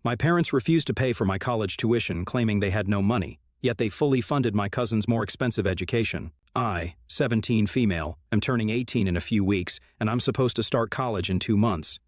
My parents refused to pay for my college tuition, claiming they had no money, yet they fully funded my cousin's more expensive education. I, 17 female, am turning 18 in a few weeks, and I'm supposed to start college in 2 months.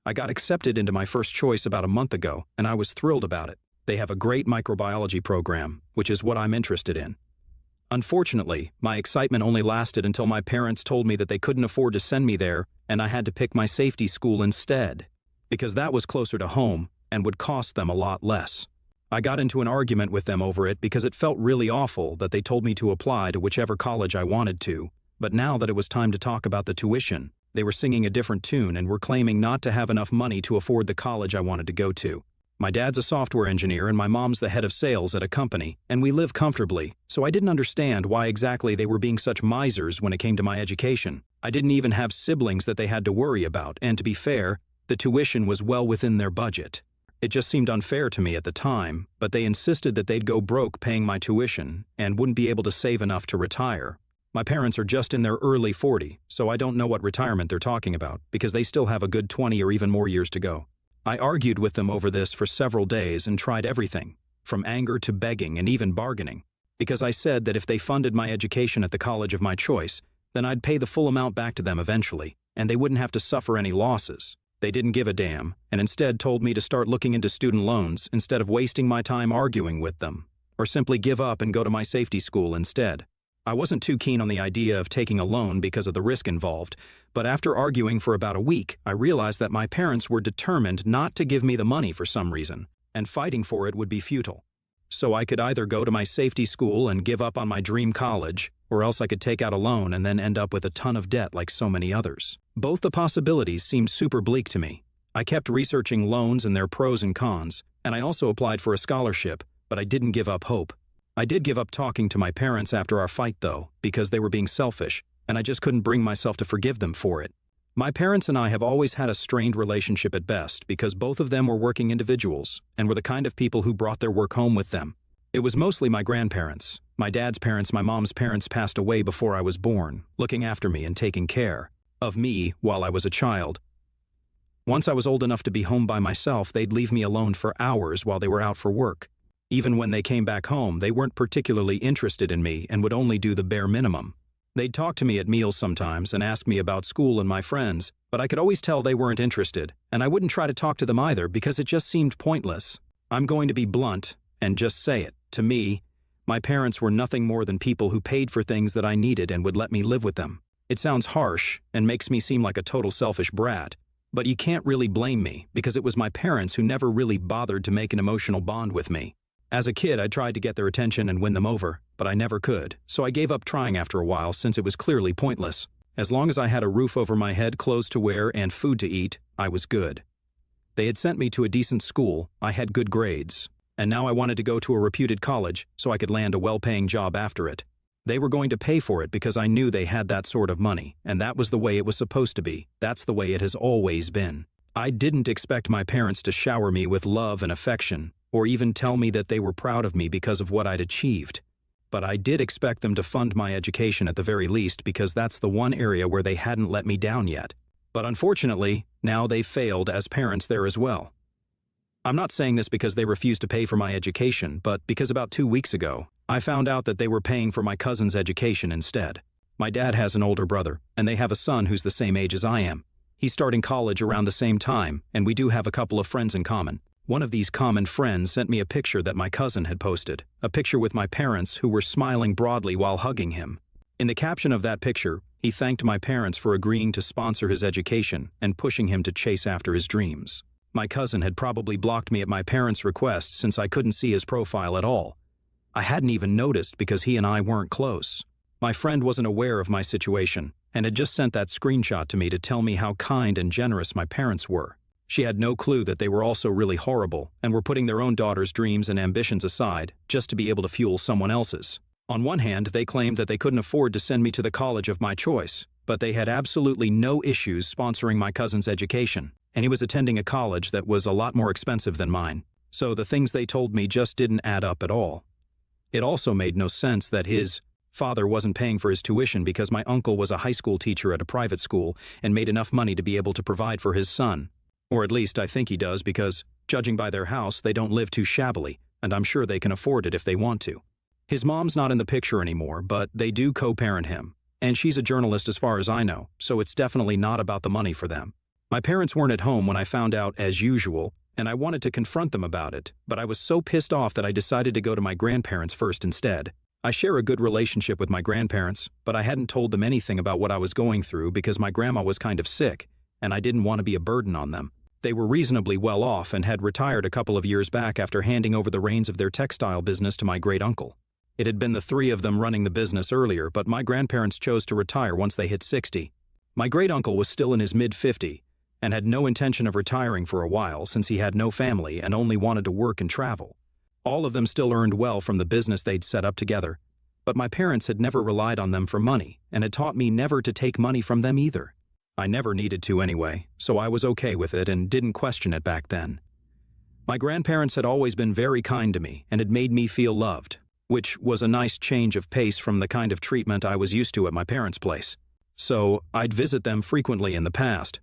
I got accepted into my first choice about a month ago, and I was thrilled about it. They have a great microbiology program, which is what I'm interested in. Unfortunately, my excitement only lasted until my parents told me that they couldn't afford to send me there, and I had to pick my safety school instead, because that was closer to home and would cost them a lot less. I got into an argument with them over it because it felt really awful that they told me to apply to whichever college I wanted to, but now that it was time to talk about the tuition, they were singing a different tune and were claiming not to have enough money to afford the college I wanted to go to. My dad's a software engineer and my mom's the head of sales at a company, and we live comfortably, so I didn't understand why exactly they were being such misers when it came to my education. I didn't even have siblings that they had to worry about, and to be fair, the tuition was well within their budget. It just seemed unfair to me at the time, but they insisted that they'd go broke paying my tuition and wouldn't be able to save enough to retire. My parents are just in their early 40s, so I don't know what retirement they're talking about because they still have a good 20 or even more years to go. I argued with them over this for several days and tried everything, from anger to begging and even bargaining, because I said that if they funded my education at the college of my choice, then I'd pay the full amount back to them eventually, and they wouldn't have to suffer any losses. They didn't give a damn, and instead told me to start looking into student loans instead of wasting my time arguing with them, or simply give up and go to my safety school instead. I wasn't too keen on the idea of taking a loan because of the risk involved, but after arguing for about a week, I realized that my parents were determined not to give me the money for some reason, and fighting for it would be futile. So I could either go to my safety school and give up on my dream college, or else I could take out a loan and then end up with a ton of debt like so many others. Both the possibilities seemed super bleak to me. I kept researching loans and their pros and cons, and I also applied for a scholarship, but I didn't give up hope. I did give up talking to my parents after our fight though, because they were being selfish, and I just couldn't bring myself to forgive them for it. My parents and I have always had a strained relationship at best because both of them were working individuals and were the kind of people who brought their work home with them. It was mostly my grandparents. My dad's parents, my mom's parents passed away before I was born, looking after me and taking care of me while I was a child. Once I was old enough to be home by myself, they'd leave me alone for hours while they were out for work. Even when they came back home, they weren't particularly interested in me and would only do the bare minimum. They'd talk to me at meals sometimes and ask me about school and my friends, but I could always tell they weren't interested, and I wouldn't try to talk to them either because it just seemed pointless. I'm going to be blunt and just say it. To me, my parents were nothing more than people who paid for things that I needed and would let me live with them. It sounds harsh and makes me seem like a total selfish brat, but you can't really blame me because it was my parents who never really bothered to make an emotional bond with me. As a kid, I tried to get their attention and win them over, but I never could, so I gave up trying after a while since it was clearly pointless. As long as I had a roof over my head, clothes to wear, and food to eat, I was good. They had sent me to a decent school, I had good grades, and now I wanted to go to a reputed college so I could land a well-paying job after it. They were going to pay for it because I knew they had that sort of money, and that was the way it was supposed to be. That's the way it has always been. I didn't expect my parents to shower me with love and affection, or even tell me that they were proud of me because of what I'd achieved. But I did expect them to fund my education at the very least because that's the one area where they hadn't let me down yet. But unfortunately, now they've failed as parents there as well. I'm not saying this because they refused to pay for my education, but because about 2 weeks ago, I found out that they were paying for my cousin's education instead. My dad has an older brother, and they have a son who's the same age as I am. He's starting college around the same time, and we do have a couple of friends in common. One of these common friends sent me a picture that my cousin had posted, a picture with my parents who were smiling broadly while hugging him. In the caption of that picture, he thanked my parents for agreeing to sponsor his education and pushing him to chase after his dreams. My cousin had probably blocked me at my parents' request since I couldn't see his profile at all. I hadn't even noticed because he and I weren't close. My friend wasn't aware of my situation and had just sent that screenshot to me to tell me how kind and generous my parents were. She had no clue that they were also really horrible and were putting their own daughter's dreams and ambitions aside just to be able to fuel someone else's. On one hand, they claimed that they couldn't afford to send me to the college of my choice, but they had absolutely no issues sponsoring my cousin's education, and he was attending a college that was a lot more expensive than mine. So the things they told me just didn't add up at all. It also made no sense that his father wasn't paying for his tuition because my uncle was a high school teacher at a private school and made enough money to be able to provide for his son. Or at least I think he does because, Judging by their house, they don't live too shabbily, and I'm sure they can afford it if they want to. His mom's not in the picture anymore, but they do co-parent him. And she's a journalist as far as I know, so it's definitely not about the money for them. My parents weren't at home when I found out as usual, and I wanted to confront them about it, but I was so pissed off that I decided to go to my grandparents first instead. I share a good relationship with my grandparents, but I hadn't told them anything about what I was going through because my grandma was kind of sick, and I didn't want to be a burden on them. They were reasonably well off and had retired a couple of years back after handing over the reins of their textile business to my great-uncle. It had been the three of them running the business earlier, but my grandparents chose to retire once they hit 60. My great-uncle was still in his mid-50 and had no intention of retiring for a while since he had no family and only wanted to work and travel. All of them still earned well from the business they'd set up together, but my parents had never relied on them for money and had taught me never to take money from them either. I never needed to anyway, so I was okay with it and didn't question it back then. My grandparents had always been very kind to me and had made me feel loved, which was a nice change of pace from the kind of treatment I was used to at my parents' place. So I'd visit them frequently in the past.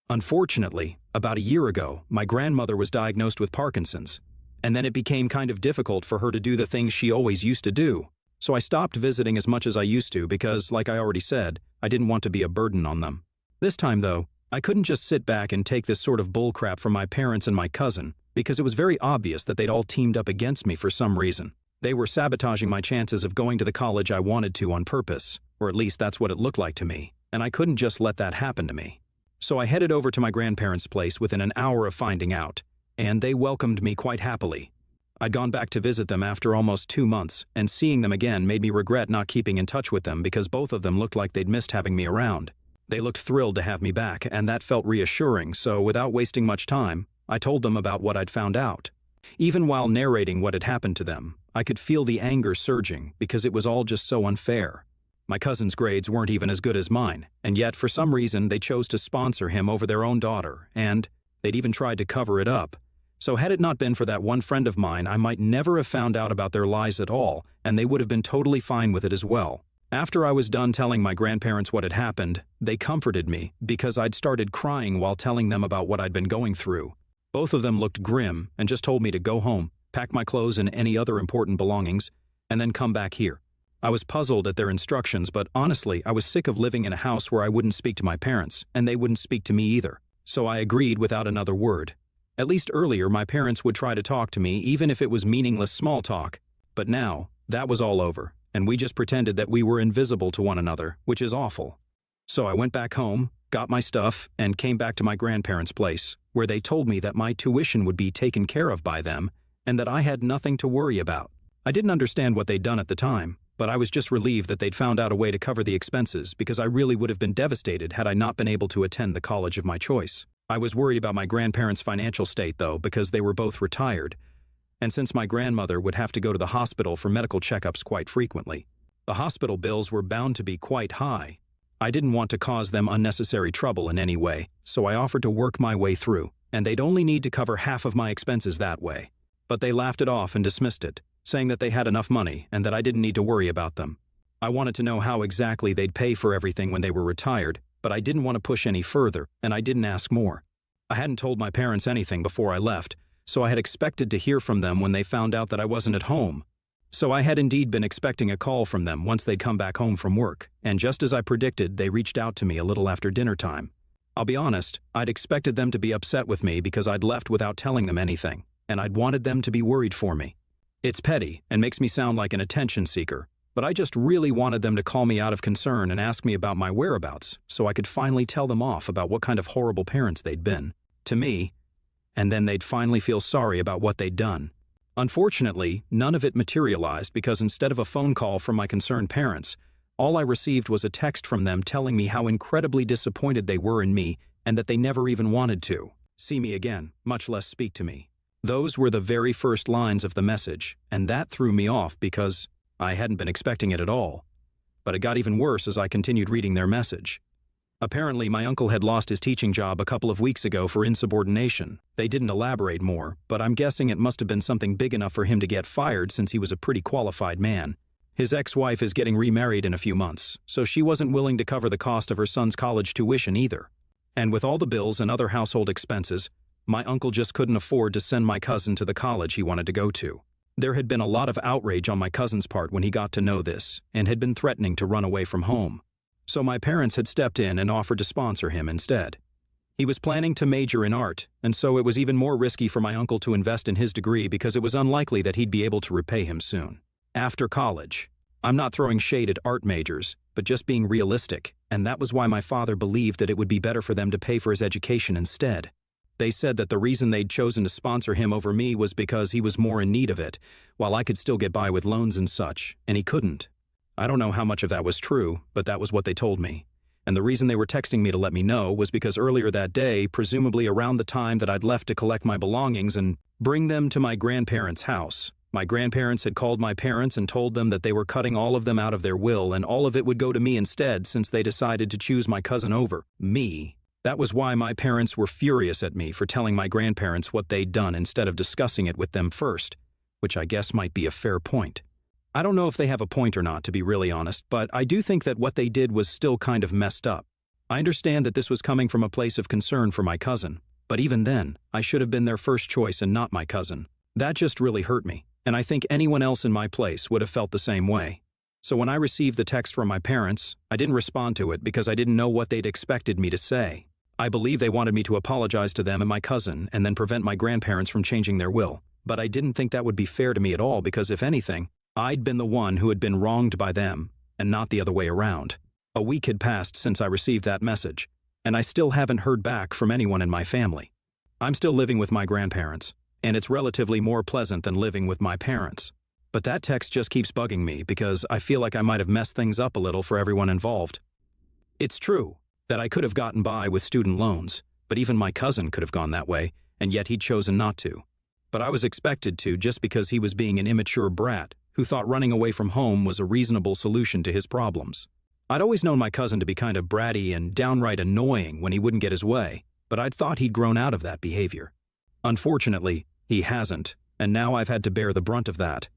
Unfortunately, about a year ago, my grandmother was diagnosed with Parkinson's, and then it became kind of difficult for her to do the things she always used to do. So I stopped visiting as much as I used to because, like I already said, I didn't want to be a burden on them. This time, though, I couldn't just sit back and take this sort of bullcrap from my parents and my cousin because it was very obvious that they'd all teamed up against me for some reason. They were sabotaging my chances of going to the college I wanted to on purpose, or at least that's what it looked like to me, and I couldn't just let that happen to me. So I headed over to my grandparents' place within an hour of finding out, and they welcomed me quite happily. I'd gone back to visit them after almost 2 months, and seeing them again made me regret not keeping in touch with them because both of them looked like they'd missed having me around. They looked thrilled to have me back, and that felt reassuring, so without wasting much time, I told them about what I'd found out. Even while narrating what had happened to them, I could feel the anger surging because it was all just so unfair. My cousin's grades weren't even as good as mine, and yet for some reason they chose to sponsor him over their own daughter, and they'd even tried to cover it up. So had it not been for that one friend of mine, I might never have found out about their lies at all, and they would have been totally fine with it as well. After I was done telling my grandparents what had happened, they comforted me because I'd started crying while telling them about what I'd been going through. Both of them looked grim and just told me to go home, pack my clothes and any other important belongings, and then come back here. I was puzzled at their instructions, but honestly, I was sick of living in a house where I wouldn't speak to my parents, and they wouldn't speak to me either. So I agreed without another word. At least earlier, my parents would try to talk to me, even if it was meaningless small talk. But now, that was all over, and we just pretended that we were invisible to one another, which is awful. So I went back home, got my stuff, and came back to my grandparents' place, where they told me that my tuition would be taken care of by them, and that I had nothing to worry about. I didn't understand what they'd done at the time, but I was just relieved that they'd found out a way to cover the expenses because I really would have been devastated had I not been able to attend the college of my choice. I was worried about my grandparents' financial state, though, because they were both retired, and since my grandmother would have to go to the hospital for medical checkups quite frequently. The hospital bills were bound to be quite high. I didn't want to cause them unnecessary trouble in any way, so I offered to work my way through, and they'd only need to cover half of my expenses that way. But they laughed it off and dismissed it, saying that they had enough money and that I didn't need to worry about them. I wanted to know how exactly they'd pay for everything when they were retired, but I didn't want to push any further, and I didn't ask more. I hadn't told my parents anything before I left, so I had expected to hear from them when they found out that I wasn't at home. So I had indeed been expecting a call from them once they'd come back home from work, and just as I predicted, they reached out to me a little after dinner time. I'll be honest, I'd expected them to be upset with me because I'd left without telling them anything, and I'd wanted them to be worried for me. It's petty and makes me sound like an attention seeker, but I just really wanted them to call me out of concern and ask me about my whereabouts so I could finally tell them off about what kind of horrible parents they'd been to me, and then they'd finally feel sorry about what they'd done. Unfortunately, none of it materialized because instead of a phone call from my concerned parents, all I received was a text from them telling me how incredibly disappointed they were in me and that they never even wanted to see me again, much less speak to me. Those were the very first lines of the message, and that threw me off because I hadn't been expecting it at all. But it got even worse as I continued reading their message. Apparently, my uncle had lost his teaching job a couple of weeks ago for insubordination. They didn't elaborate more, but I'm guessing it must have been something big enough for him to get fired since he was a pretty qualified man. His ex-wife is getting remarried in a few months, so she wasn't willing to cover the cost of her son's college tuition either. And with all the bills and other household expenses, My uncle just couldn't afford to send my cousin to the college he wanted to go to. There had been a lot of outrage on my cousin's part when he got to know this, and had been threatening to run away from home. So my parents had stepped in and offered to sponsor him instead. He was planning to major in art, and so it was even more risky for my uncle to invest in his degree because it was unlikely that he'd be able to repay him soon. After college, I'm not throwing shade at art majors, but just being realistic, and that was why my father believed that it would be better for them to pay for his education instead. They said that the reason they'd chosen to sponsor him over me was because he was more in need of it, while I could still get by with loans and such, and he couldn't. I don't know how much of that was true, but that was what they told me. And the reason they were texting me to let me know was because earlier that day, presumably around the time that I'd left to collect my belongings and bring them to my grandparents' house, my grandparents had called my parents and told them that they were cutting all of them out of their will and all of it would go to me instead since they decided to choose my cousin over me. That was why my parents were furious at me for telling my grandparents what they'd done instead of discussing it with them first, which I guess might be a fair point. I don't know if they have a point or not, to be really honest, but I do think that what they did was still kind of messed up. I understand that this was coming from a place of concern for my cousin, but even then, I should have been their first choice and not my cousin. That just really hurt me, and I think anyone else in my place would have felt the same way. So when I received the text from my parents, I didn't respond to it because I didn't know what they'd expected me to say. I believe they wanted me to apologize to them and my cousin and then prevent my grandparents from changing their will, but I didn't think that would be fair to me at all because if anything, I'd been the one who had been wronged by them and not the other way around. A week had passed since I received that message, and I still haven't heard back from anyone in my family. I'm still living with my grandparents, and it's relatively more pleasant than living with my parents. But that text just keeps bugging me because I feel like I might have messed things up a little for everyone involved. It's true that I could have gotten by with student loans, but even my cousin could have gone that way, and yet he'd chosen not to. But I was expected to just because he was being an immature brat who thought running away from home was a reasonable solution to his problems. I'd always known my cousin to be kind of bratty and downright annoying when he wouldn't get his way, but I'd thought he'd grown out of that behavior. Unfortunately, he hasn't, and now I've had to bear the brunt of that.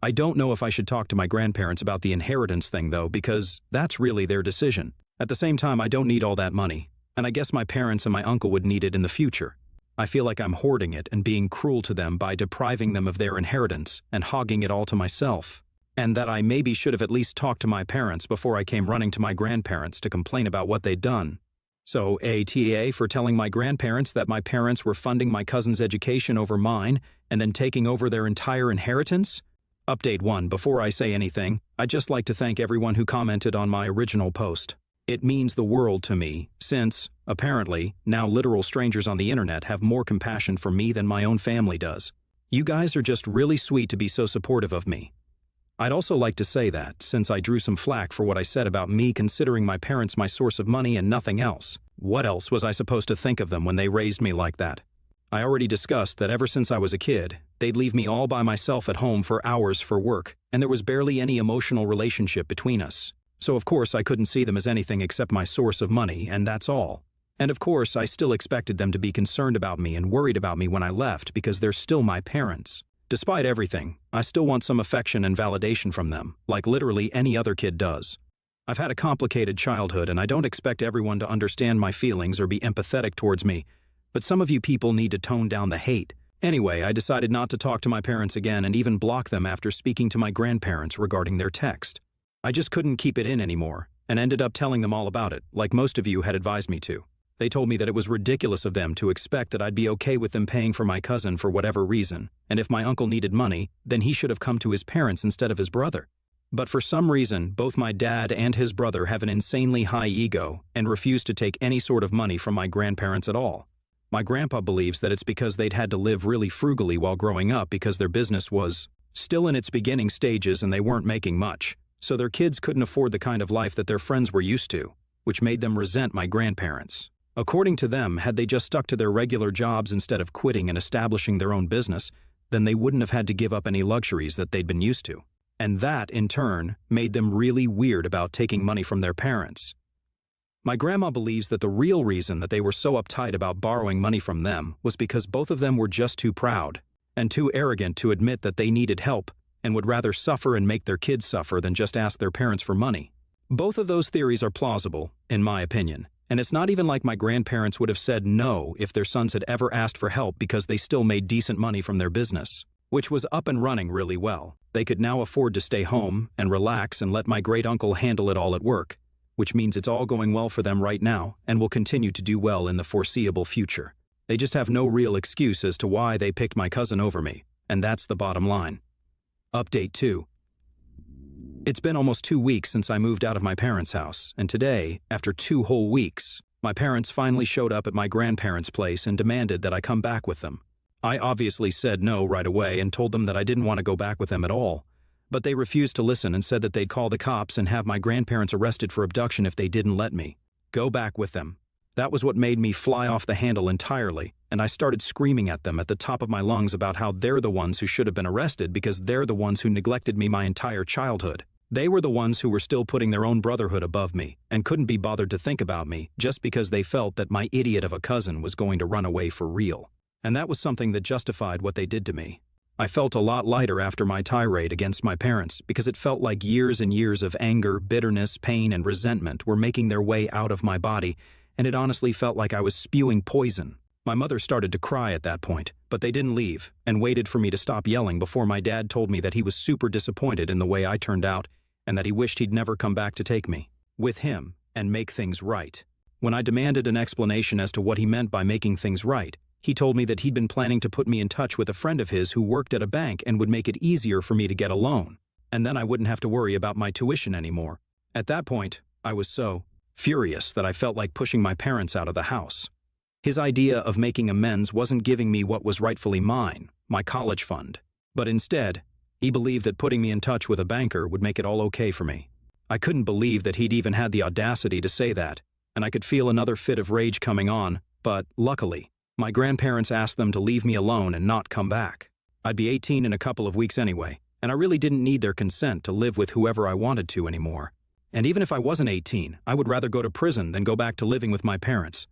I don't know if I should talk to my grandparents about the inheritance thing though, because that's really their decision. At the same time, I don't need all that money, and I guess my parents and my uncle would need it in the future. I feel like I'm hoarding it and being cruel to them by depriving them of their inheritance and hogging it all to myself, and that I maybe should have at least talked to my parents before I came running to my grandparents to complain about what they'd done. So ATA for telling my grandparents that my parents were funding my cousin's education over mine and then taking over their entire inheritance? Update 1. Before I say anything, I'd just like to thank everyone who commented on my original post. It means the world to me, since, apparently, now literal strangers on the internet have more compassion for me than my own family does. You guys are just really sweet to be so supportive of me. I'd also like to say that, since I drew some flack for what I said about me considering my parents my source of money and nothing else, what else was I supposed to think of them when they raised me like that? I already discussed that ever since I was a kid, they'd leave me all by myself at home for hours for work, and there was barely any emotional relationship between us. So of course I couldn't see them as anything except my source of money, and that's all. And of course I still expected them to be concerned about me and worried about me when I left because they're still my parents. Despite everything, I still want some affection and validation from them, like literally any other kid does. I've had a complicated childhood and I don't expect everyone to understand my feelings or be empathetic towards me, but some of you people need to tone down the hate. Anyway, I decided not to talk to my parents again and even block them after speaking to my grandparents regarding their text. I just couldn't keep it in anymore, and ended up telling them all about it, like most of you had advised me to. They told me that it was ridiculous of them to expect that I'd be okay with them paying for my cousin for whatever reason, and if my uncle needed money, then he should have come to his parents instead of his brother. But for some reason, both my dad and his brother have an insanely high ego and refuse to take any sort of money from my grandparents at all. My grandpa believes that it's because they'd had to live really frugally while growing up because their business was still in its beginning stages and they weren't making much. So their kids couldn't afford the kind of life that their friends were used to, which made them resent my grandparents. According to them, had they just stuck to their regular jobs instead of quitting and establishing their own business, then they wouldn't have had to give up any luxuries that they'd been used to. And that, in turn, made them really weird about taking money from their parents. My grandma believes that the real reason that they were so uptight about borrowing money from them was because both of them were just too proud and too arrogant to admit that they needed help and would rather suffer and make their kids suffer than just ask their parents for money. Both of those theories are plausible, in my opinion, And it's not even like my grandparents would have said no if their sons had ever asked for help because they still made decent money from their business, which was up and running really well. They could now afford to stay home and relax and let my great-uncle handle it all at work, which means it's all going well for them right now and will continue to do well in the foreseeable future. They just have no real excuse as to why they picked my cousin over me, and that's the bottom line. Update 2. It's been almost 2 weeks since I moved out of my parents' house, and today, after 2 whole weeks, my parents finally showed up at my grandparents' place and demanded that I come back with them. I obviously said no right away and told them that I didn't want to go back with them at all, but they refused to listen and said that they'd call the cops and have my grandparents arrested for abduction if they didn't let me go back with them. That was what made me fly off the handle entirely, and I started screaming at them at the top of my lungs about how they're the ones who should have been arrested because they're the ones who neglected me my entire childhood. They were the ones who were still putting their own brotherhood above me and couldn't be bothered to think about me just because they felt that my idiot of a cousin was going to run away for real. And that was something that justified what they did to me. I felt a lot lighter after my tirade against my parents because it felt like years and years of anger, bitterness, pain, and resentment were making their way out of my body, and it honestly felt like I was spewing poison. My mother started to cry at that point, but they didn't leave and waited for me to stop yelling before my dad told me that he was super disappointed in the way I turned out and that he wished he'd never come back to take me with him and make things right. When I demanded an explanation as to what he meant by making things right, he told me that he'd been planning to put me in touch with a friend of his who worked at a bank and would make it easier for me to get a loan, and then I wouldn't have to worry about my tuition anymore. At that point, I was so furious that I felt like pushing my parents out of the house. His idea of making amends wasn't giving me what was rightfully mine, my college fund, but instead, he believed that putting me in touch with a banker would make it all okay for me. I couldn't believe that he'd even had the audacity to say that, and I could feel another fit of rage coming on, but luckily, my grandparents asked them to leave me alone and not come back. I'd be 18 in a couple of weeks anyway, and I really didn't need their consent to live with whoever I wanted to anymore. And even if I wasn't 18, I would rather go to prison than go back to living with my parents.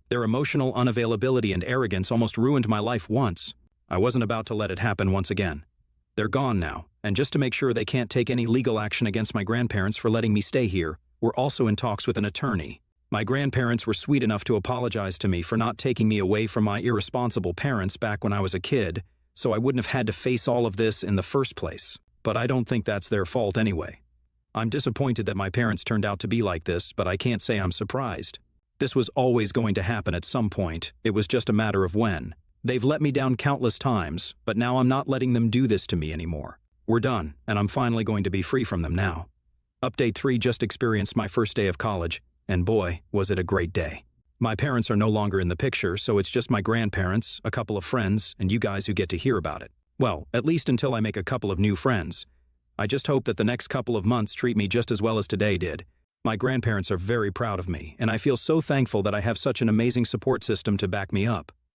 Their emotional unavailability and arrogance almost ruined my life once. I wasn't about to let it happen once again. They're gone now, and just to make sure they can't take any legal action against my grandparents for letting me stay here, we're also in talks with an attorney. My grandparents were sweet enough to apologize to me for not taking me away from my irresponsible parents back when I was a kid, so I wouldn't have had to face all of this in the first place. But I don't think that's their fault anyway. I'm disappointed that my parents turned out to be like this, but I can't say I'm surprised. This was always going to happen at some point. It was just a matter of when. They've let me down countless times, but now I'm not letting them do this to me anymore. We're done, and I'm finally going to be free from them now. Update 3 just experienced my first day of college, and boy, was it a great day. My parents are no longer in the picture, so it's just my grandparents, a couple of friends, and you guys who get to hear about it. Well, at least until I make a couple of new friends. I just hope that the next couple of months treat me just as well as today did. My grandparents are very proud of me, and I feel so thankful that I have such an amazing support system to back me up.